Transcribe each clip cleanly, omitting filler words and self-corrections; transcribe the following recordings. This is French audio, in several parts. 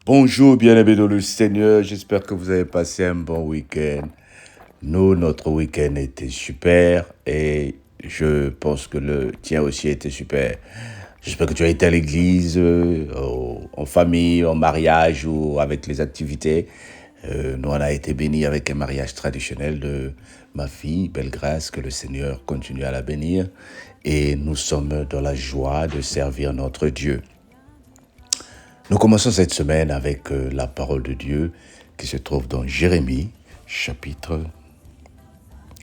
Bonjour, bien-aimés dans le Seigneur. J'espère que vous avez passé un bon week-end. Nous, notre week-end était super et je pense que le tien aussi était super. J'espère que tu as été à l'église, en famille, en mariage ou avec les activités. Nous, on a été bénis avec un mariage traditionnel de ma fille, belle grâce, que le Seigneur continue à la bénir. Et nous sommes dans la joie de servir notre Dieu. Nous commençons cette semaine avec la parole de Dieu qui se trouve dans Jérémie, chapitre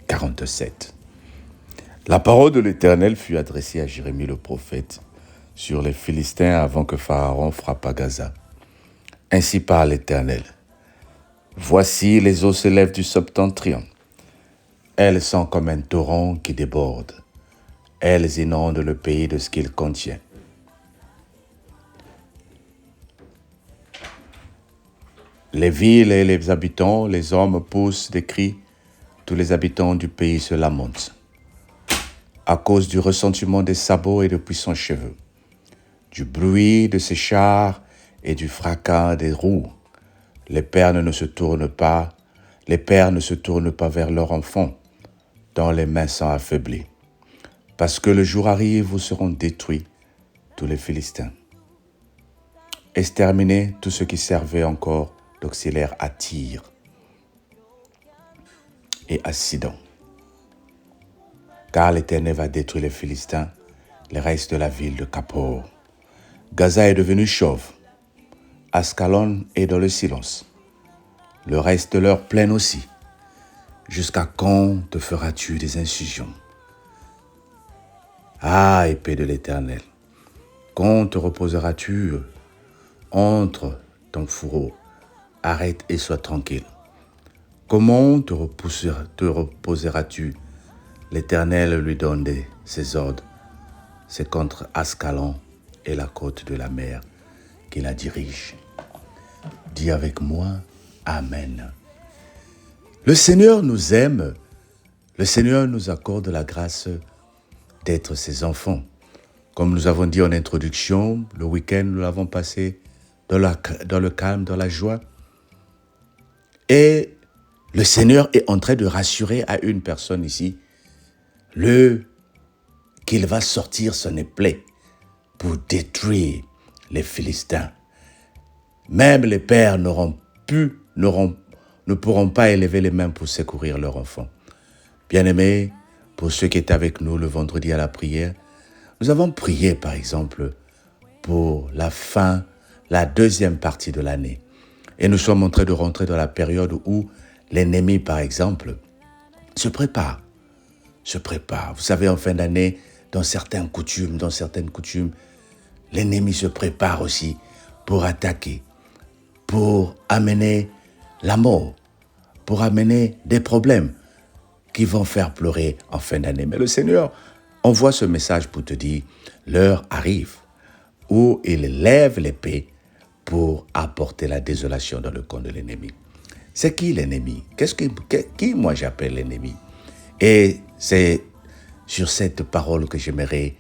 47. La parole de l'Éternel fut adressée à Jérémie le prophète sur les Philistins avant que Pharaon frappât Gaza. Ainsi parle l'Éternel. Voici les eaux se lèvent du septentrion. Elles sont comme un torrent qui déborde. Elles inondent le pays de ce qu'il contient. Les villes et les habitants, les hommes poussent des cris. Tous les habitants du pays se lamentent à cause du ressentiment des sabots et de puissants cheveux, du bruit de ces chars et du fracas des roues. Les pères ne se tournent pas vers leurs enfants, dont les mains sont affaiblies. Parce que le jour arrive où seront détruits tous les Philistins. Exterminés tous ceux qui servaient encore d'auxiliaires à Tyr et à Sidon. Car l'Éternel va détruire les Philistins, les restes de la ville de Capor. Gaza est devenu chauve. Ascalon est dans le silence. Le reste de leur plaine aussi. Jusqu'à quand te feras-tu des incisions? Ah, épée de l'Éternel, quand te reposeras-tu entre ton fourreau? Arrête et sois tranquille. Comment te reposeras-tu? L'Éternel lui donne ses ordres. C'est contre Ascalon et la côte de la mer qui la dirige. Dis avec moi, Amen. Le Seigneur nous aime. Le Seigneur nous accorde la grâce d'être ses enfants. Comme nous avons dit en introduction, le week-end, nous l'avons passé dans le calme, dans la joie. Et le Seigneur est en train de rassurer à une personne ici qu'il va sortir son épée pour détruire les Philistins. Même les pères ne pourront pas élever les mains pour secourir leurs enfants. Bien-aimés, pour ceux qui étaient avec nous le vendredi à la prière, nous avons prié par exemple pour la deuxième partie de l'année. Et nous sommes en train de rentrer dans la période où l'ennemi, par exemple, se prépare. Vous savez, en fin d'année, dans certaines coutumes, l'ennemi se prépare aussi pour attaquer, pour amener la mort, pour amener des problèmes qui vont faire pleurer en fin d'année. Mais le Seigneur envoie ce message pour te dire, l'heure arrive où il lève l'épée pour apporter la désolation dans le camp de l'ennemi. C'est qui l'ennemi? Qui moi j'appelle l'ennemi? Et c'est sur cette parole que j'aimerais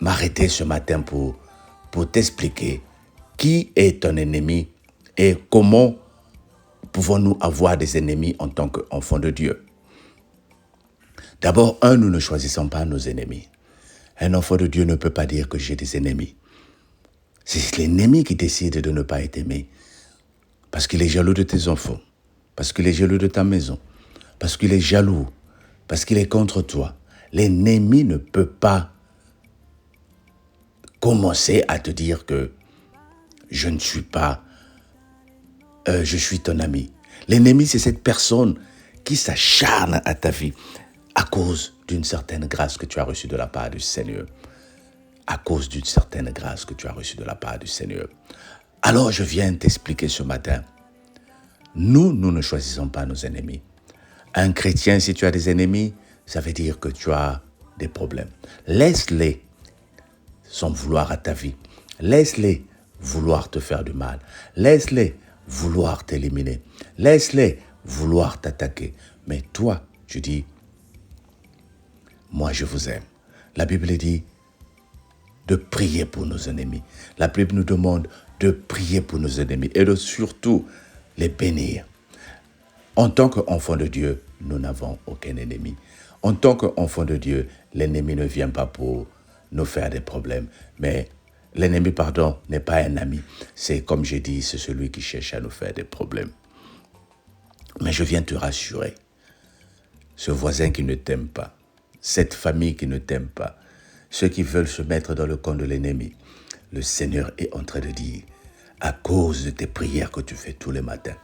m'arrêter ce matin pour t'expliquer qui est ton ennemi et comment pouvons-nous avoir des ennemis en tant qu'enfants de Dieu. D'abord, nous ne choisissons pas nos ennemis. Un enfant de Dieu ne peut pas dire que j'ai des ennemis. C'est l'ennemi qui décide de ne pas être aimé. Parce qu'il est jaloux de tes enfants. Parce qu'il est jaloux de ta maison. Parce qu'il est jaloux. Parce qu'il est contre toi. L'ennemi ne peut pas commencer à te dire que je ne suis pas, je suis ton ami. L'ennemi, c'est cette personne qui s'acharne à ta vie à cause d'une certaine grâce que tu as reçue de la part du Seigneur. À cause d'une certaine grâce que tu as reçue de la part du Seigneur. Alors je viens t'expliquer ce matin. Nous ne choisissons pas nos ennemis. Un chrétien, si tu as des ennemis, ça veut dire que tu as des problèmes. Laisse-les sans vouloir à ta vie. Laisse-les vouloir te faire du mal. Laisse-les vouloir t'éliminer. Laisse-les vouloir t'attaquer. Mais toi, tu dis, moi je vous aime. La Bible dit, de prier pour nos ennemis. La Bible nous demande de prier pour nos ennemis et de surtout les bénir. En tant qu'enfants de Dieu, nous n'avons aucun ennemi. En tant qu'enfants de Dieu, l'ennemi ne vient pas pour nous faire des problèmes. Mais l'ennemi, n'est pas un ami. C'est comme j'ai dit, c'est celui qui cherche à nous faire des problèmes. Mais je viens te rassurer. Ce voisin qui ne t'aime pas, cette famille qui ne t'aime pas, ceux qui veulent se mettre dans le camp de l'ennemi, le Seigneur est en train de dire, à cause de tes prières que tu fais tous les matins,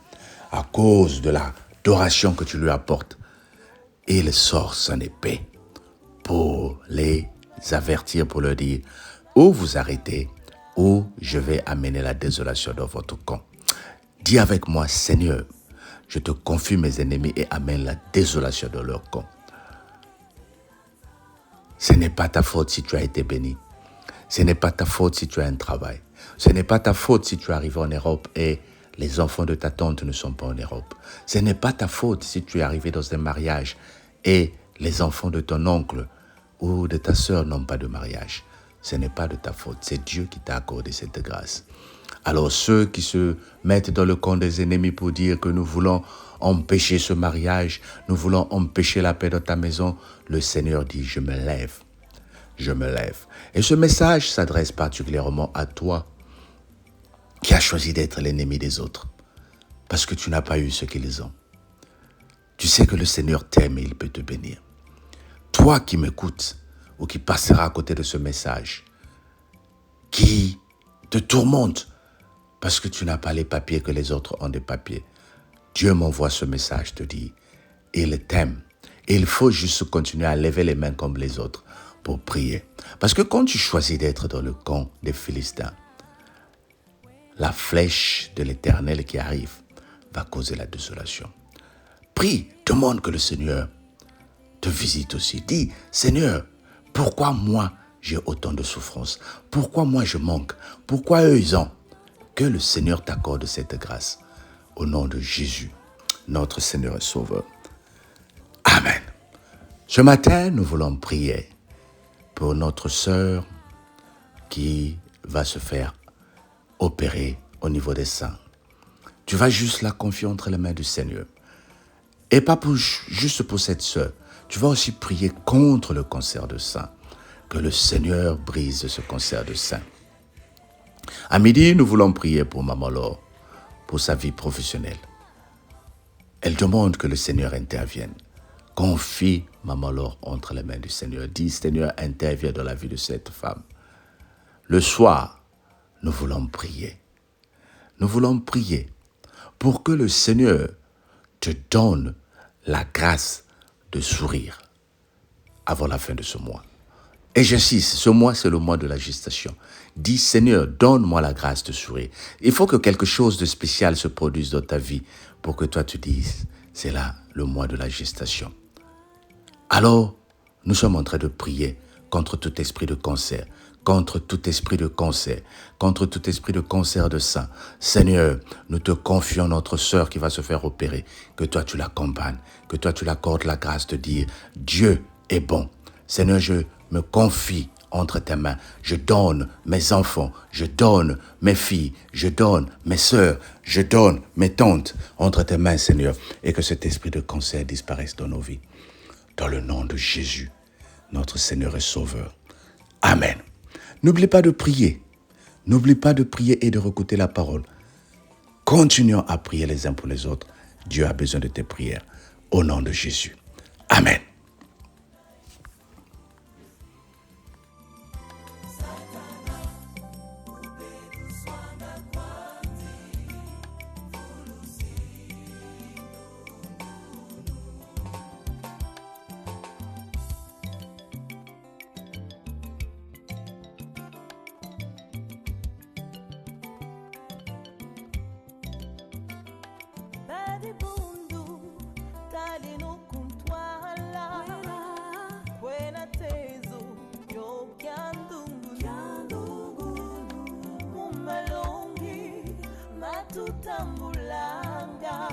à cause de l'adoration que tu lui apportes, il sort son épée pour les avertir, pour leur dire, ou vous arrêtez, ou je vais amener la désolation dans votre camp. Dis avec moi, Seigneur, je te confie mes ennemis et amène la désolation dans leur camp. Ce n'est pas ta faute si tu as été béni. Ce n'est pas ta faute si tu as un travail. Ce n'est pas ta faute si tu es arrivé en Europe et les enfants de ta tante ne sont pas en Europe. Ce n'est pas ta faute si tu es arrivé dans un mariage et les enfants de ton oncle ou de ta sœur n'ont pas de mariage. Ce n'est pas de ta faute. C'est Dieu qui t'a accordé cette grâce. Alors ceux qui se mettent dans le camp des ennemis pour dire que nous voulons empêcher ce mariage, nous voulons empêcher la paix dans ta maison, le Seigneur dit, je me lève. Je me lève. Et ce message s'adresse particulièrement à toi qui as choisi d'être l'ennemi des autres parce que tu n'as pas eu ce qu'ils ont. Tu sais que le Seigneur t'aime et il peut te bénir. Toi qui m'écoutes ou qui passeras à côté de ce message, qui te tourmente parce que tu n'as pas les papiers que les autres ont des papiers, Dieu m'envoie ce message, te dit, il t'aime. Et il faut juste continuer à lever les mains comme les autres pour prier. Parce que quand tu choisis d'être dans le camp des Philistins, la flèche de l'Éternel qui arrive va causer la désolation. Prie, demande que le Seigneur te visite aussi. Dis, Seigneur, pourquoi moi j'ai autant de souffrances? Pourquoi moi je manque? Pourquoi eux ils ont? Que le Seigneur t'accorde cette grâce. Au nom de Jésus, notre Seigneur et Sauveur. Amen. Ce matin, nous voulons prier pour notre sœur qui va se faire opérer au niveau des seins. Tu vas juste la confier entre les mains du Seigneur. Et pas juste pour cette sœur. Tu vas aussi prier contre le cancer de sein. Que le Seigneur brise ce cancer de sein. À midi, nous voulons prier pour Maman Laure, pour sa vie professionnelle. Elle demande que le Seigneur intervienne. Confie Maman Laure entre les mains du Seigneur. Dis, Seigneur, interviens dans la vie de cette femme. Le soir, nous voulons prier. Nous voulons prier pour que le Seigneur te donne la grâce de sourire avant la fin de ce mois. Et j'insiste, ce mois, c'est le mois de la gestation. Dis, Seigneur, donne-moi la grâce de sourire. Il faut que quelque chose de spécial se produise dans ta vie pour que toi tu dises, c'est là le mois de la gestation. Alors, nous sommes en train de prier contre tout esprit de cancer, contre tout esprit de cancer, contre tout esprit de cancer de sein. Seigneur, nous te confions notre sœur qui va se faire opérer, que toi tu l'accompagnes, que toi tu l'accordes la grâce de dire, Dieu est bon. Seigneur, je me confie entre tes mains. Je donne mes enfants, je donne mes filles, je donne mes sœurs, je donne mes tantes entre tes mains, Seigneur, et que cet esprit de cancer disparaisse dans nos vies. Dans le nom de Jésus, notre Seigneur et Sauveur. Amen. N'oublie pas de prier. N'oublie pas de prier et de réécouter la parole. Continuons à prier les uns pour les autres. Dieu a besoin de tes prières. Au nom de Jésus. Amen. Tutambulanga